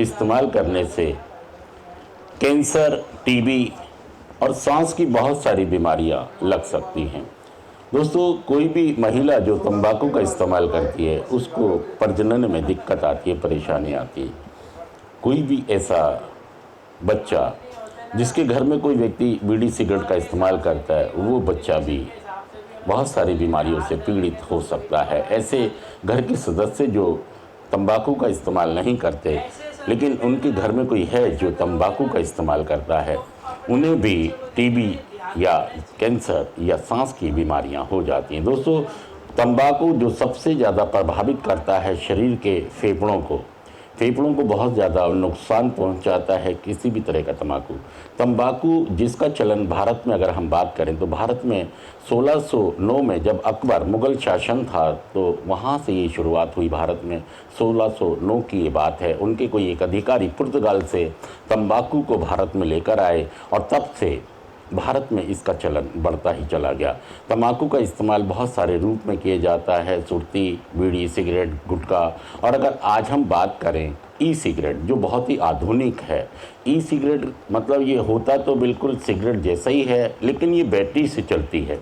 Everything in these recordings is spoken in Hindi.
इस्तेमाल करने से कैंसर, टीबी और सांस की बहुत सारी बीमारियां लग सकती हैं। दोस्तों, कोई भी महिला जो तंबाकू का इस्तेमाल करती है उसको प्रजनन में दिक्कत आती है, परेशानी आती है। कोई भी ऐसा बच्चा जिसके घर में कोई व्यक्ति बीड़ी सिगरेट का इस्तेमाल करता है, वो बच्चा भी बहुत सारी बीमारियों से पीड़ित हो सकता है। ऐसे घर के सदस्य जो तंबाकू का इस्तेमाल नहीं करते लेकिन उनके घर में कोई है जो तंबाकू का इस्तेमाल करता है, उन्हें भी टीबी या कैंसर या सांस की बीमारियां हो जाती हैं। दोस्तों, तंबाकू जो सबसे ज़्यादा प्रभावित करता है शरीर के फेफड़ों को बहुत ज़्यादा नुकसान पहुंचाता है किसी भी तरह का तंबाकू जिसका चलन भारत में अगर हम बात करें तो भारत में 1609 में जब अकबर मुग़ल शासन था तो वहाँ से ये शुरुआत हुई। भारत में 1609 की ये बात है। उनके कोई एक अधिकारी पुर्तगाल से तंबाकू को भारत में लेकर आए और तब से भारत में इसका चलन बढ़ता ही चला गया। तंबाकू का इस्तेमाल बहुत सारे रूप में किया जाता है, सुर्ती, बीड़ी, सिगरेट, गुटखा। और अगर आज हम बात करें ई सिगरेट जो बहुत ही आधुनिक है, ई सिगरेट मतलब ये होता तो बिल्कुल सिगरेट जैसा ही है लेकिन ये बैटरी से चलती है।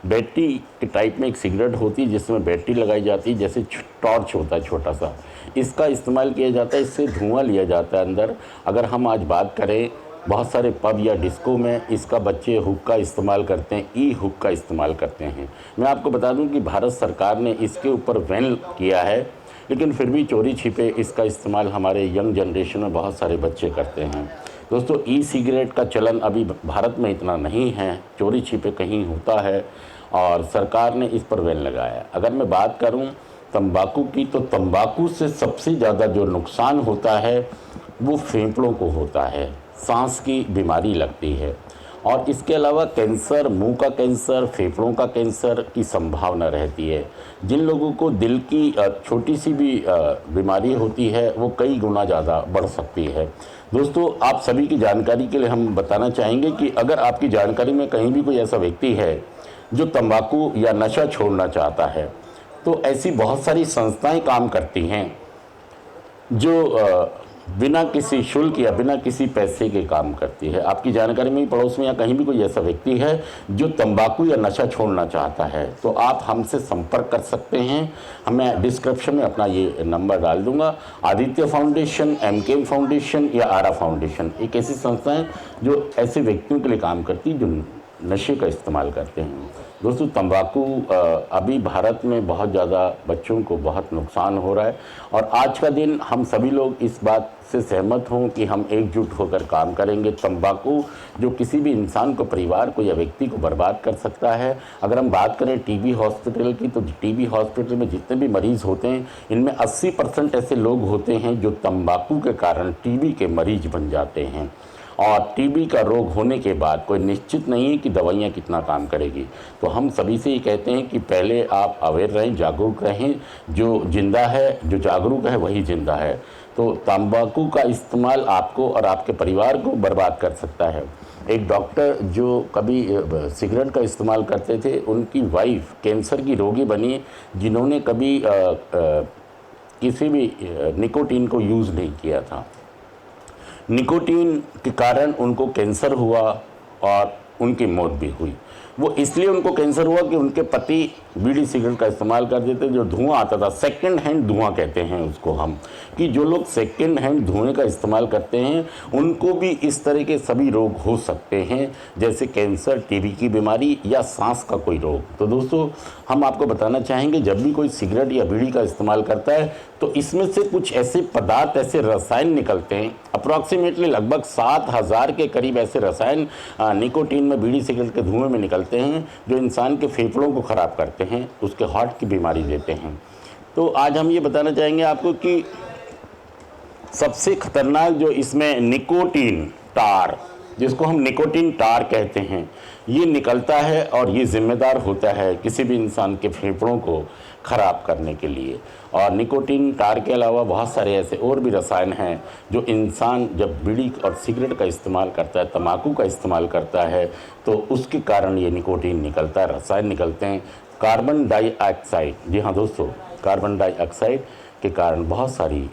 बैटरी के टाइप में एक सिगरेट होती है जिसमें बैटरी लगाई जाती है, जैसे टॉर्च होता है छोटा सा। इसका इस्तेमाल किया जाता है, इससे धुआं लिया जाता है अंदर। अगर हम आज बात करें बहुत सारे पब या डिस्को में इसका बच्चे हुक्का इस्तेमाल करते हैं, ई हुक्का इस्तेमाल करते हैं। मैं आपको बता दूं कि भारत सरकार ने इसके ऊपर बैन किया है लेकिन फिर भी चोरी छिपे इसका इस्तेमाल हमारे यंग जनरेशन में बहुत सारे बच्चे करते हैं। दोस्तों, ई सिगरेट का चलन अभी भारत में इतना नहीं है, चोरी छिपे कहीं होता है और सरकार ने इस पर बैन लगाया। अगर मैं बात करूँ तंबाकू की तो तंबाकू से सबसे ज़्यादा जो नुकसान होता है वो फेफड़ों को होता है, सांस की बीमारी लगती है। और इसके अलावा कैंसर, मुंह का कैंसर, फेफड़ों का कैंसर की संभावना रहती है। जिन लोगों को दिल की छोटी सी भी बीमारी होती है वो कई गुना ज़्यादा बढ़ सकती है। दोस्तों, आप सभी की जानकारी के लिए हम बताना चाहेंगे कि अगर आपकी जानकारी में कहीं भी कोई ऐसा व्यक्ति है जो तंबाकू या नशा छोड़ना चाहता है तो ऐसी बहुत सारी संस्थाएं काम करती हैं जो बिना किसी शुल्क या बिना किसी पैसे के काम करती है। आपकी जानकारी में पड़ोस में या कहीं भी कोई ऐसा व्यक्ति है जो तंबाकू या नशा छोड़ना चाहता है तो आप हमसे संपर्क कर सकते हैं। मैं डिस्क्रिप्शन में अपना ये नंबर डाल दूंगा। आदित्य फाउंडेशन, एमकेएम फाउंडेशन या आरा फाउंडेशन एक ऐसी संस्था है जो ऐसे व्यक्तियों के लिए काम करती है जो नशे का इस्तेमाल करते हैं। दोस्तों, तंबाकू अभी भारत में बहुत ज़्यादा बच्चों को बहुत नुकसान हो रहा है और आज का दिन हम सभी लोग इस बात से सहमत हों कि हम एकजुट होकर काम करेंगे। तंबाकू जो किसी भी इंसान को, परिवार को या व्यक्ति को बर्बाद कर सकता है। अगर हम बात करें टीबी हॉस्पिटल की तो टीबी हॉस्पिटल में जितने भी मरीज़ होते हैं इनमें 80% ऐसे लोग होते हैं जो तंबाकू के कारण टीबी के मरीज बन जाते हैं। और टीबी का रोग होने के बाद कोई निश्चित नहीं है कि दवाइयाँ कितना काम करेगी। तो हम सभी से ये कहते हैं कि पहले आप अवेयर रहें, जागरूक रहें। जो जिंदा है, जो जागरूक है वही जिंदा है। तो तंबाकू का इस्तेमाल आपको और आपके परिवार को बर्बाद कर सकता है। एक डॉक्टर जो कभी सिगरेट का इस्तेमाल करते थे, उनकी वाइफ कैंसर की रोगी बनी जिन्होंने कभी किसी भी निकोटीन को यूज़ नहीं किया था। निकोटीन के कारण उनको कैंसर हुआ और उनकी मौत भी हुई। वो इसलिए उनको कैंसर हुआ कि उनके पति बीड़ी सिगरेट का इस्तेमाल करते थे, जो धुआं आता था, सेकंड हैंड धुआं कहते हैं उसको हम, कि जो लोग सेकंड हैंड धुएं का इस्तेमाल करते हैं उनको भी इस तरह के सभी रोग हो सकते हैं, जैसे कैंसर, टीबी की बीमारी या सांस का कोई रोग। तो दोस्तों, हम आपको बताना चाहेंगे जब भी कोई सिगरेट या बीड़ी का इस्तेमाल करता है तो इसमें से कुछ ऐसे पदार्थ, ऐसे रसायन निकलते हैं, अप्रॉक्सीमेटली लगभग 7000 के करीब ऐसे रसायन निकोटीन में, बीड़ी सिगरेट के धुएं में निकलते हैं जो इंसान के फेफड़ों को ख़राब करते हैं, उसके हार्ट की बीमारी देते हैं। तो आज हम ये बताना चाहेंगे आपको कि सबसे खतरनाक जो इसमें निकोटीन टार, जिसको हम निकोटीन टार कहते हैं, ये निकलता है और ये जिम्मेदार होता है किसी भी इंसान के फेफड़ों को ख़राब करने के लिए। और निकोटीन टार के अलावा बहुत सारे ऐसे और भी रसायन हैं जो इंसान जब बीड़ी और सिगरेट का इस्तेमाल करता है, तंबाकू का इस्तेमाल करता है तो उसके कारण ये निकोटीन निकलता है, रसायन निकलते हैं। कार्बन डाइऑक्साइड, जी हाँ दोस्तों, कार्बन डाइऑक्साइड के कारण बहुत सारी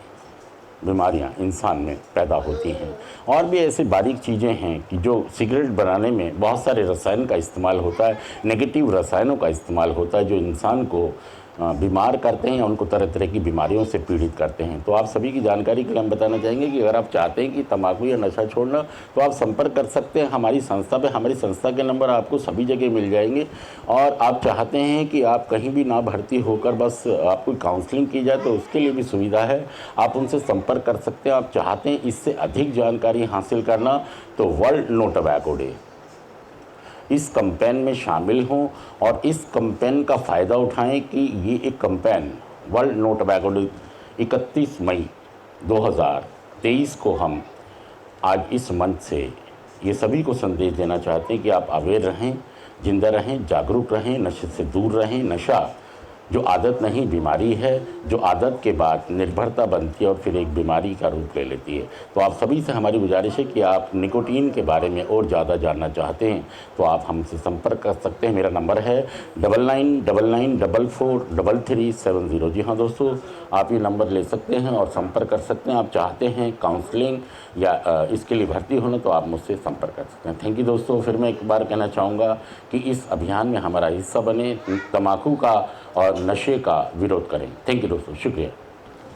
बीमारियां इंसान में पैदा होती हैं। और भी ऐसी बारीक चीज़ें हैं कि जो सिगरेट बनाने में बहुत सारे रसायन का इस्तेमाल होता है, नेगेटिव रसायनों का इस्तेमाल होता है जो इंसान को बीमार करते हैं या उनको तरह तरह की बीमारियों से पीड़ित करते हैं। तो आप सभी की जानकारी के लिए हम बताना चाहेंगे कि अगर आप चाहते हैं कि तंबाकू या नशा छोड़ना, तो आप संपर्क कर सकते हैं हमारी संस्था पे। हमारी संस्था के नंबर आपको सभी जगह मिल जाएंगे। और आप चाहते हैं कि आप कहीं भी ना भर्ती होकर बस आपको काउंसलिंग की जाए, तो उसके लिए भी सुविधा है, आप उनसे संपर्क कर सकते हैं। आप चाहते हैं इससे अधिक जानकारी हासिल करना, तो वर्ल्ड नो टोबैको डे इस कैंपेन में शामिल हों और इस कैंपेन का फ़ायदा उठाएं कि ये एक campaign world no tobacco day 31 मई 2023 को हम आज इस मंच से ये सभी को संदेश देना चाहते हैं कि आप अवेयर रहें, जिंदा रहें, जागरूक रहें, नशे से दूर रहें। नशा जो आदत नहीं, बीमारी है, जो आदत के बाद निर्भरता बनती है और फिर एक बीमारी का रूप ले लेती है। तो आप सभी से हमारी गुजारिश है कि आप निकोटीन के बारे में और ज़्यादा जानना चाहते हैं तो आप हमसे संपर्क कर सकते हैं। मेरा नंबर है 9999443370। जी हाँ दोस्तों, आप ये नंबर ले सकते हैं और संपर्क कर सकते हैं। आप चाहते हैं काउंसलिंग या इसके लिए भर्ती होना, तो आप मुझसे संपर्क कर सकते हैं। थैंक यू दोस्तों। फिर मैं एक बार कहना चाहूँगा कि इस अभियान में हमारा हिस्सा बने, तम्बाकू का और नशे का विरोध करें। थैंक यू दोस्तों, शुक्रिया।